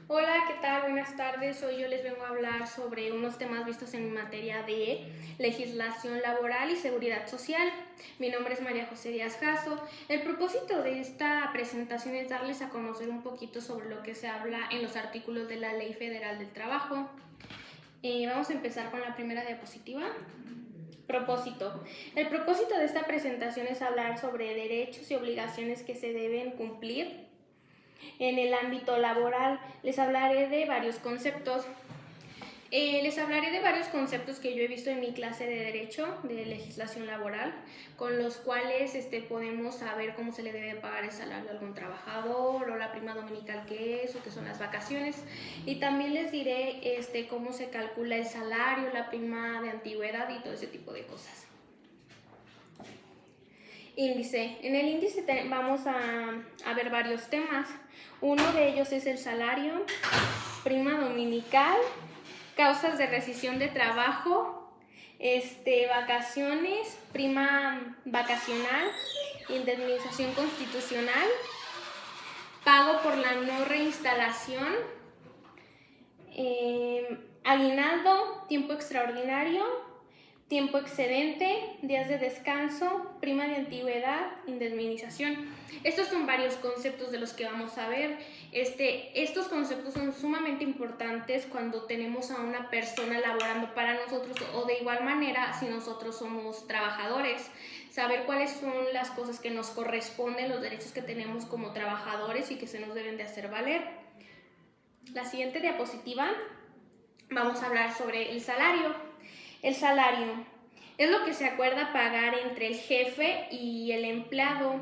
Hola, ¿qué tal? Buenas tardes. Hoy yo les vengo a hablar sobre unos temas vistos en materia de legislación laboral y seguridad social. Mi nombre es María José Díaz Jasso. El propósito de esta presentación es darles a conocer un poquito sobre lo que se habla en los artículos de la Ley Federal del Trabajo. Vamos a empezar con la primera diapositiva. Propósito. El propósito de esta presentación es hablar sobre derechos y obligaciones que se deben cumplir en el ámbito laboral. Les hablaré de varios conceptos. Que yo he visto en mi clase de Derecho, de Legislación Laboral, con los cuales podemos saber cómo se le debe pagar el salario a algún trabajador, o la prima dominical que es, o qué son las vacaciones. Y también les diré cómo se calcula el salario, la prima de antigüedad y todo ese tipo de cosas. Índice. En el índice vamos a ver varios temas. Uno de ellos es el salario, prima dominical, causas de rescisión de trabajo, vacaciones, prima vacacional, indemnización constitucional, pago por la no reinstalación, aguinaldo, tiempo extraordinario, tiempo excedente, días de descanso, prima de antigüedad, indemnización. Estos son varios conceptos de los que vamos a ver. Estos conceptos son sumamente importantes cuando tenemos a una persona laborando para nosotros, o de igual manera si nosotros somos trabajadores. Saber cuáles son las cosas que nos corresponden, los derechos que tenemos como trabajadores y que se nos deben de hacer valer. La siguiente diapositiva, vamos a hablar sobre el salario. El salario es lo que se acuerda pagar entre el jefe y el empleado.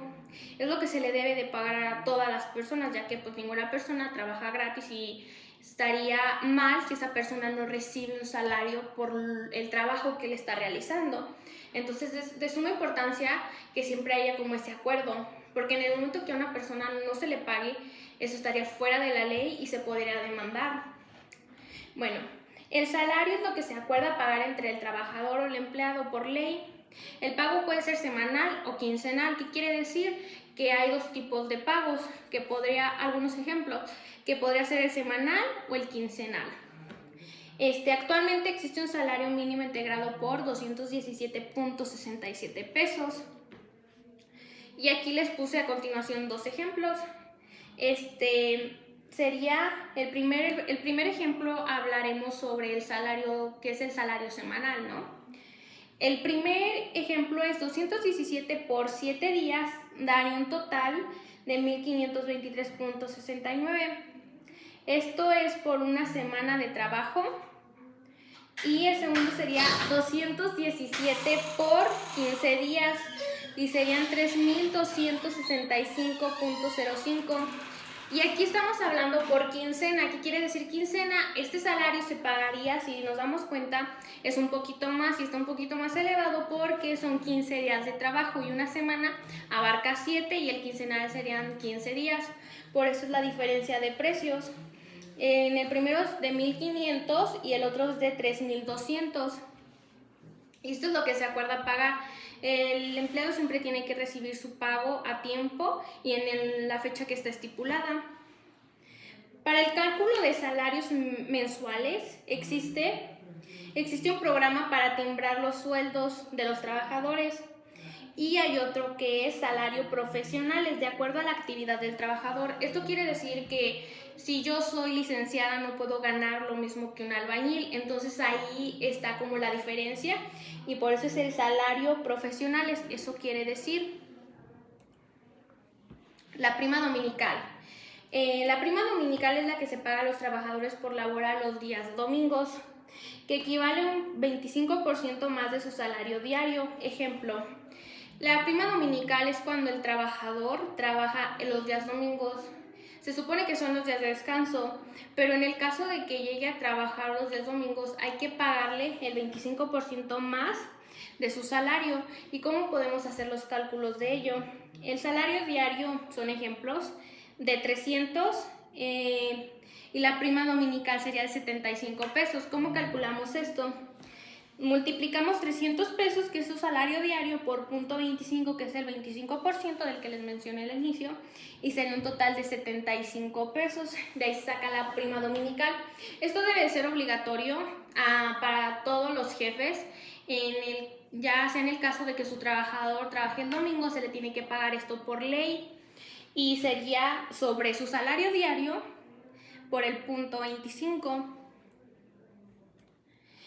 Es lo que se le debe de pagar a todas las personas, ya que pues ninguna persona trabaja gratis y estaría mal si esa persona no recibe un salario por el trabajo que él está realizando. Entonces es de suma importancia que siempre haya como ese acuerdo, porque en el momento que a una persona no se le pague, eso estaría fuera de la ley y se podría demandar. Bueno, el salario es lo que se acuerda pagar entre el trabajador o el empleado por ley. El pago puede ser semanal o quincenal. ¿Qué quiere decir? Que hay dos tipos de pagos, algunos ejemplos, que podría ser el semanal o el quincenal. Actualmente existe un salario mínimo integrado por 217.67 pesos. Y aquí les puse a continuación dos ejemplos. Sería el primer ejemplo. Hablaremos sobre el salario, que es el salario semanal, ¿no? El primer ejemplo es 217 por 7 días, daría un total de 1.523.69. Esto es por una semana de trabajo. Y el segundo sería 217 por 15 días y serían 3.265.05. Y aquí estamos hablando por quincena. ¿Qué quiere decir quincena? Este salario se pagaría, si nos damos cuenta, es un poquito más y está un poquito más elevado porque son 15 días de trabajo y una semana abarca 7 y el quincenal serían 15 días. Por eso es la diferencia de precios. En el primero es de 1.500 y el otro es de 3.200. Esto es lo que se acuerda pagar. El empleado siempre tiene que recibir su pago a tiempo y en la fecha que está estipulada. Para el cálculo de salarios mensuales existe un programa para timbrar los sueldos de los trabajadores. Y hay otro que es salario profesional, es de acuerdo a la actividad del trabajador. Esto quiere decir que si yo soy licenciada no puedo ganar lo mismo que un albañil, entonces ahí está como la diferencia y por eso es el salario profesional. Eso quiere decir la prima dominical. La prima dominical es la que se paga a los trabajadores por laborar los días domingos, que equivale a un 25% más de su salario diario. Ejemplo, la prima dominical es cuando el trabajador trabaja en los días domingos. Se supone que son los días de descanso, pero en el caso de que llegue a trabajar los días domingos hay que pagarle el 25% más de su salario. ¿Y cómo podemos hacer los cálculos de ello? El salario diario son ejemplos de 300 y la prima dominical sería de 75 pesos. ¿Cómo calculamos esto? Multiplicamos 300 pesos, que es su salario diario, por 0.25, que es el 25% del que les mencioné al inicio, y sería un total de 75 pesos. De ahí se saca la prima dominical. Esto debe ser obligatorio para todos los jefes. Ya sea en el caso de que su trabajador trabaje el domingo, se le tiene que pagar esto por ley, y sería sobre su salario diario por el 0.25.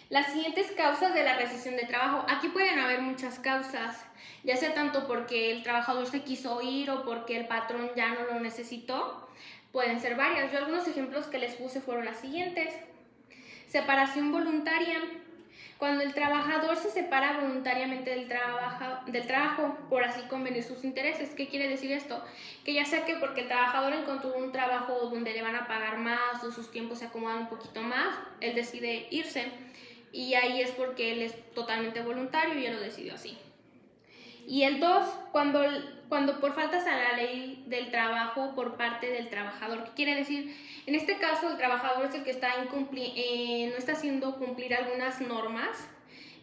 Las siguientes causas de la rescisión de trabajo. Aquí pueden haber muchas causas, ya sea tanto porque el trabajador se quiso ir o porque el patrón ya no lo necesitó. Pueden ser varias. Yo algunos ejemplos que les puse fueron las siguientes. Separación voluntaria. Cuando el trabajador se separa voluntariamente del trabajo por así convenir sus intereses. ¿Qué quiere decir esto? Que ya sea que porque el trabajador encontró un trabajo donde le van a pagar más o sus tiempos se acomodan un poquito más, él decide irse. Y ahí es porque él es totalmente voluntario y él lo decidió así. Y el 2, cuando por faltas a la ley del trabajo por parte del trabajador. ¿Qué quiere decir? En este caso, el trabajador es el que no está haciendo cumplir algunas normas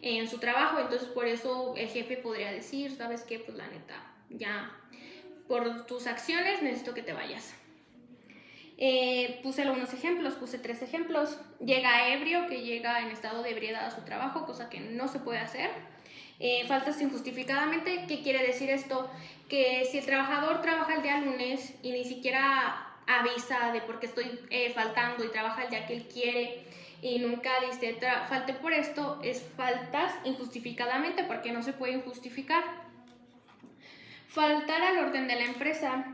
en su trabajo, entonces por eso el jefe podría decir, ¿sabes qué? Pues la neta, ya por tus acciones necesito que te vayas. Puse algunos ejemplos, puse 3 ejemplos. Llega ebrio, que llega en estado de ebriedad a su trabajo, cosa que no se puede hacer. Faltas injustificadamente. ¿Qué quiere decir esto? Que si el trabajador trabaja el día lunes y ni siquiera avisa de por qué estoy faltando y trabaja el día que él quiere y nunca dice falte por esto, es faltas injustificadamente, porque no se pueden justificar. Faltar al orden de la empresa.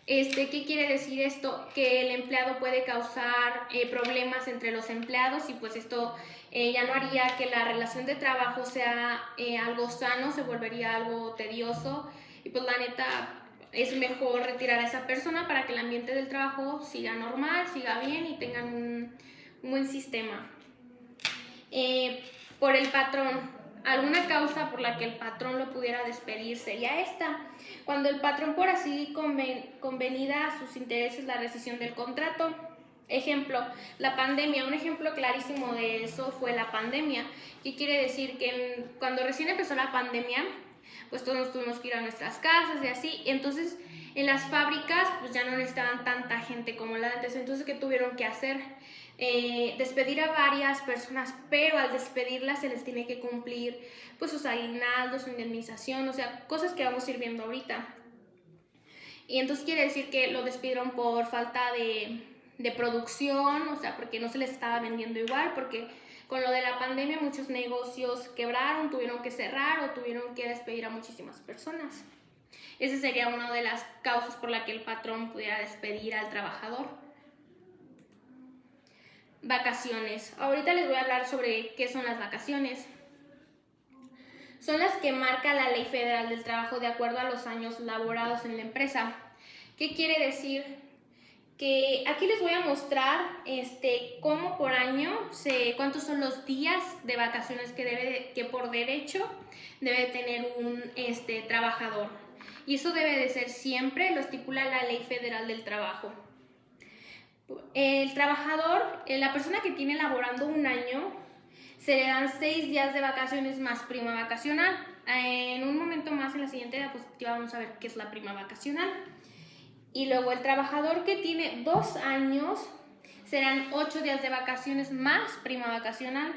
¿Qué quiere decir esto? Que el empleado puede causar problemas entre los empleados, y pues esto ya no haría que la relación de trabajo sea algo sano, se volvería algo tedioso, y pues la neta es mejor retirar a esa persona para que el ambiente del trabajo siga normal, siga bien y tengan un buen sistema. Por el patrón. Alguna causa por la que el patrón lo pudiera despedir sería esta. Cuando el patrón por así convenida a sus intereses la rescisión del contrato. Ejemplo, la pandemia. Un ejemplo clarísimo de eso fue la pandemia. ¿Qué quiere decir? Que cuando recién empezó la pandemia, pues todos nos tuvimos que ir a nuestras casas y así. Entonces, en las fábricas pues ya no necesitaban tanta gente como la de antes. Entonces, ¿qué tuvieron que hacer? Despedir a varias personas, pero al despedirlas se les tiene que cumplir pues sus aguinaldos, su indemnización, o sea, cosas que vamos a ir viendo ahorita. Y entonces quiere decir que lo despidieron por falta de producción, o sea, porque no se les estaba vendiendo igual, porque con lo de la pandemia muchos negocios quebraron, tuvieron que cerrar o tuvieron que despedir a muchísimas personas. Esa sería una de las causas por la que el patrón pudiera despedir al trabajador. Vacaciones. Ahorita les voy a hablar sobre qué son las vacaciones. Son las que marca la Ley Federal del Trabajo de acuerdo a los años laborados en la empresa. ¿Qué quiere decir? Que aquí les voy a mostrar cómo por año, cuántos son los días de vacaciones que por derecho debe tener un trabajador. Y eso debe de ser siempre, lo estipula la Ley Federal del Trabajo. El trabajador, la persona que tiene laborando un año, se le dan 6 días de vacaciones más prima vacacional. En un momento más, en la siguiente diapositiva, vamos a ver qué es la prima vacacional. Y luego el trabajador que tiene 2 años, serán 8 días de vacaciones más prima vacacional.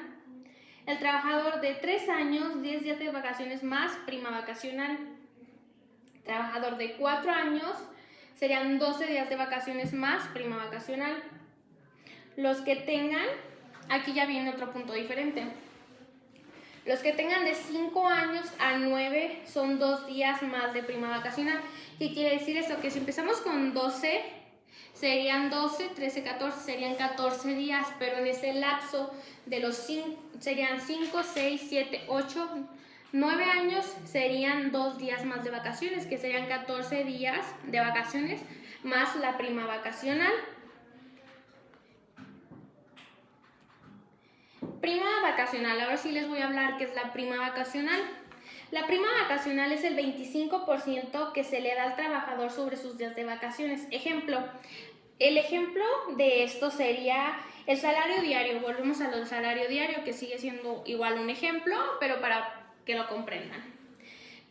El trabajador de 3 años, 10 días de vacaciones más prima vacacional. El trabajador de 4 años, serían 12 días de vacaciones más prima vacacional. Los que tengan, aquí ya viene otro punto diferente. Los que tengan de 5 años a 9 son 2 días más de prima vacacional. ¿Qué quiere decir eso? Que si empezamos con 12, serían 12, 13, 14, serían 14 días, pero en ese lapso de los 5, serían 5, 6, 7, 8, 9 años, serían 2 días más de vacaciones, que serían 14 días de vacaciones más la prima vacacional. Prima vacacional, ahora sí les voy a hablar qué es la prima vacacional. La prima vacacional es el 25% que se le da al trabajador sobre sus días de vacaciones. Ejemplo, El ejemplo de esto sería el salario diario. Volvemos a lo del salario diario, que sigue siendo igual un ejemplo, pero para que lo comprendan.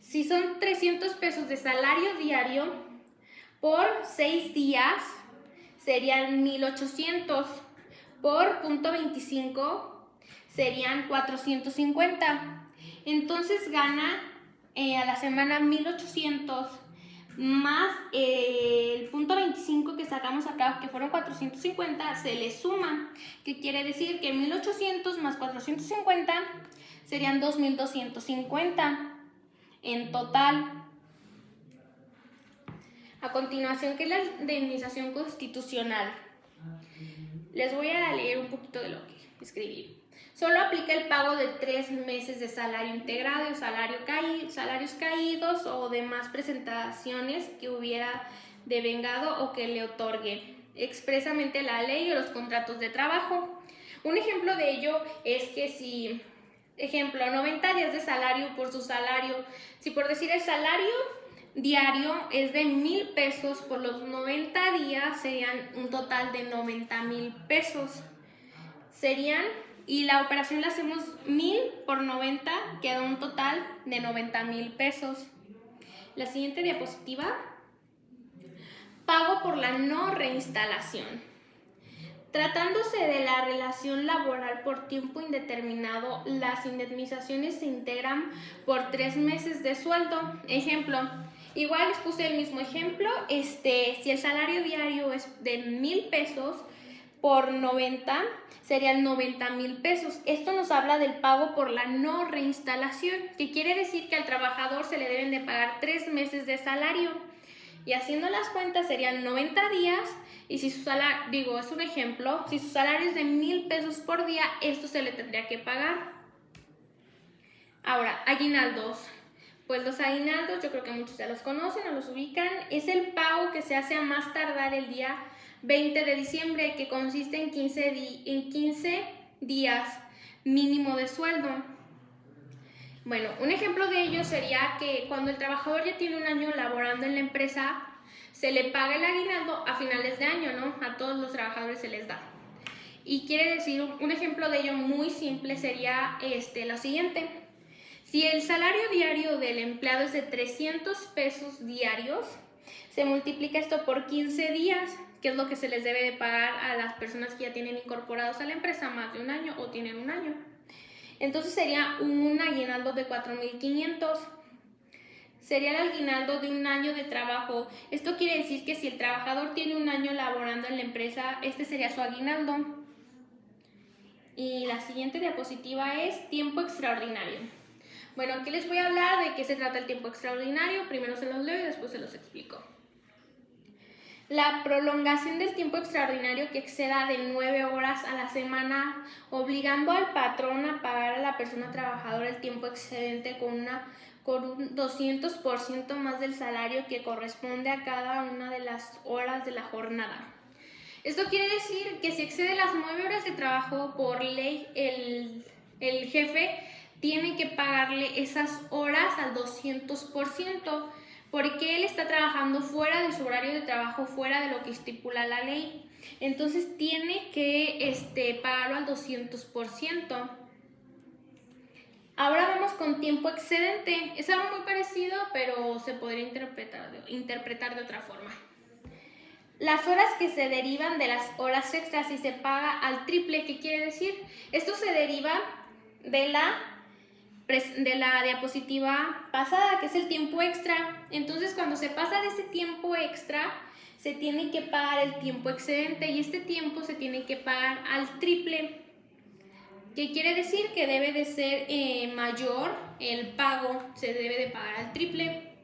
Si son 300 pesos de salario diario por 6 días, serían 1,800. Por punto 25 serían 450. Entonces gana a la semana 1,800 más el punto 25 que sacamos acá, que fueron 450, se le suma, que quiere decir que 1,800 más 450 serían 2,250 en total. A continuación, ¿qué es la indemnización constitucional? Les voy a leer un poquito de lo que escribí. Solo aplica el pago de 3 meses de salario integrado, salarios caídos o demás presentaciones que hubiera devengado o que le otorgue expresamente la ley o los contratos de trabajo. Un ejemplo de ello es que si, ejemplo, 90 días de salario por su salario, si por decir el salario diario es de 1,000 pesos, por los 90 días serían un total de 90,000 pesos. Y la operación la hacemos 1,000 por 90, queda un total de 90,000 pesos. La siguiente diapositiva. Pago por la no reinstalación. Tratándose de la relación laboral por tiempo indeterminado, las indemnizaciones se integran por 3 meses de sueldo. Ejemplo, igual les puse el mismo ejemplo, si el salario diario es de 1,000 pesos, por 90 serían 90,000 pesos. Esto nos habla del pago por la no reinstalación, que quiere decir que al trabajador se le deben de pagar 3 meses de salario. Y haciendo las cuentas serían 90 días, y si su salario, es un ejemplo, si su salario es de 1,000 pesos por día, esto se le tendría que pagar. Ahora, aguinaldos. Pues los aguinaldos, yo creo que muchos ya los conocen o los ubican, es el pago que se hace a más tardar el día 20 de diciembre, que consiste en 15 días mínimo de sueldo. Bueno, un ejemplo de ello sería que cuando el trabajador ya tiene un año laborando en la empresa, se le paga el aguinaldo a finales de año, ¿no? A todos los trabajadores se les da. Y quiere decir, un ejemplo de ello muy simple sería lo siguiente. Si el salario diario del empleado es de 300 pesos diarios, se multiplica esto por 15 días, que es lo que se les debe de pagar a las personas que ya tienen incorporados a la empresa más de un año o tienen un año. Entonces sería un aguinaldo de 4,500. Sería el aguinaldo de un año de trabajo. Esto quiere decir que si el trabajador tiene un año laborando en la empresa, este sería su aguinaldo. Y la siguiente diapositiva es tiempo extraordinario. Bueno, aquí les voy a hablar de qué se trata el tiempo extraordinario. Primero se los leo y después se los explico. La prolongación del tiempo extraordinario que exceda de 9 horas a la semana, obligando al patrón a pagar a la persona trabajadora el tiempo excedente con un 200% más del salario que corresponde a cada una de las horas de la jornada. Esto quiere decir que si excede las 9 horas de trabajo por ley, el jefe tiene que pagarle esas horas al 200%, porque él está trabajando fuera de su horario de trabajo, fuera de lo que estipula la ley. Entonces tiene que pagarlo al 200%. Ahora vamos con tiempo excedente. Es algo muy parecido, pero se podría interpretar de otra forma. Las horas que se derivan de las horas extras y se paga al triple, ¿qué quiere decir? Esto se deriva de la diapositiva pasada, que es el tiempo extra. Entonces, cuando se pasa de ese tiempo extra, se tiene que pagar el tiempo excedente, y este tiempo se tiene que pagar al triple. ¿Qué quiere decir? Que debe de ser mayor el pago, se debe de pagar al triple.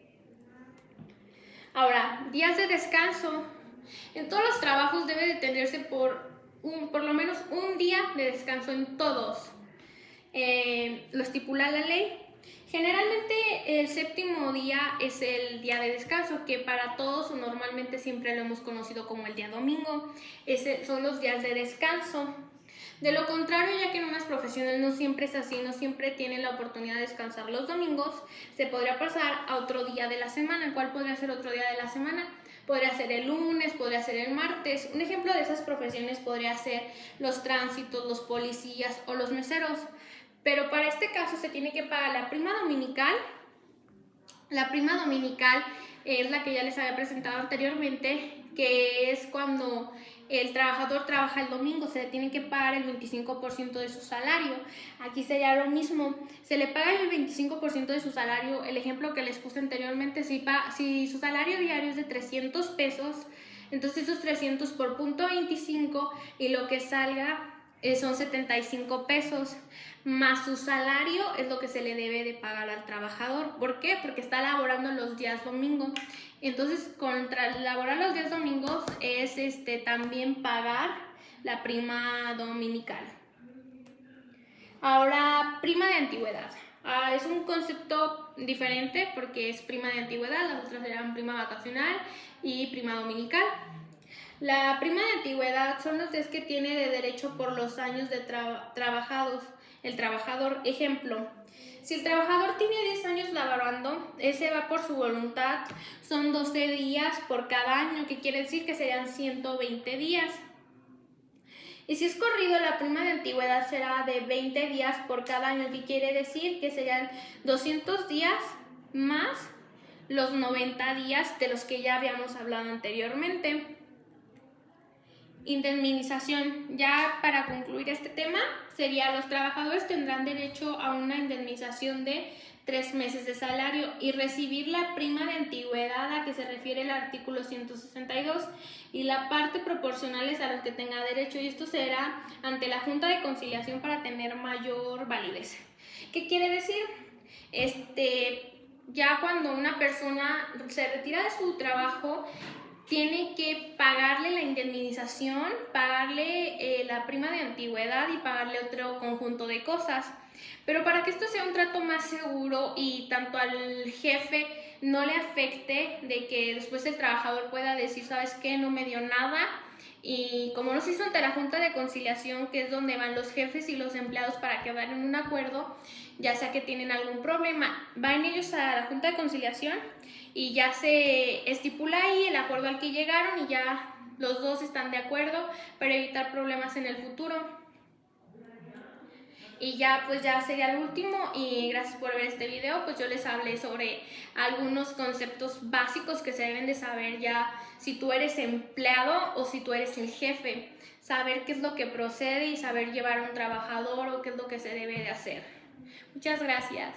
Ahora, días de descanso. En todos los trabajos debe de tenerse por lo menos un día de descanso en todos. Lo estipula la ley. Generalmente el séptimo día es el día de descanso, que para todos o normalmente siempre lo hemos conocido como el día domingo. Son los días de descanso. De lo contrario, ya que en unas profesiones no siempre es así, no siempre tienen la oportunidad de descansar los domingos, se podría pasar a otro día de la semana. ¿Cuál podría ser otro día de la semana? Podría ser el lunes, podría ser el martes. Un ejemplo de esas profesiones podría ser los tránsitos, los policías o los meseros. Pero para este caso se tiene que pagar la prima dominical. La prima dominical es la que ya les había presentado anteriormente, que es cuando el trabajador trabaja el domingo, se le tiene que pagar el 25% de su salario. Aquí sería lo mismo, se le paga el 25% de su salario. El ejemplo que les puse anteriormente, si su salario diario es de 300 pesos, entonces esos 300 por punto 25 y lo que salga son 75 pesos, más su salario es lo que se le debe de pagar al trabajador. ¿Por qué? Porque está laborando los días domingos. Entonces, contra laborar los días domingos es también pagar la prima dominical. Ahora, prima de antigüedad. Es un concepto diferente porque es prima de antigüedad, las otras serán prima vacacional y prima dominical. La prima de antigüedad son los días que tiene de derecho por los años de trabajados el trabajador. Ejemplo, si el trabajador tiene 10 años laborando, ese va por su voluntad, son 12 días por cada año, que quiere decir que serían 120 días. Y si es corrido, la prima de antigüedad será de 20 días por cada año, que quiere decir que serían 200 días más los 90 días de los que ya habíamos hablado anteriormente. Indemnización. Ya para concluir este tema, sería los trabajadores tendrán derecho a una indemnización de 3 meses de salario y recibir la prima de antigüedad a que se refiere el artículo 162 y la parte proporcionales a los que tenga derecho, y esto será ante la Junta de Conciliación para tener mayor validez. ¿Qué quiere decir? Ya cuando una persona se retira de su trabajo, tiene que pagarle la indemnización, pagarle la prima de antigüedad y pagarle otro conjunto de cosas. Pero para que esto sea un trato más seguro y tanto al jefe no le afecte de que después el trabajador pueda decir, ¿sabes qué? No me dio nada. Y como no se hizo ante la Junta de Conciliación, que es donde van los jefes y los empleados para quedar en un acuerdo, ya sea que tienen algún problema, van ellos a la Junta de Conciliación y ya se estipula ahí el acuerdo al que llegaron y ya los dos están de acuerdo para evitar problemas en el futuro. Y ya pues ya sería el último, y gracias por ver este video. Pues yo les hablé sobre algunos conceptos básicos que se deben de saber ya si tú eres empleado o si tú eres el jefe. Saber qué es lo que procede y saber llevar a un trabajador o qué es lo que se debe de hacer. Muchas gracias.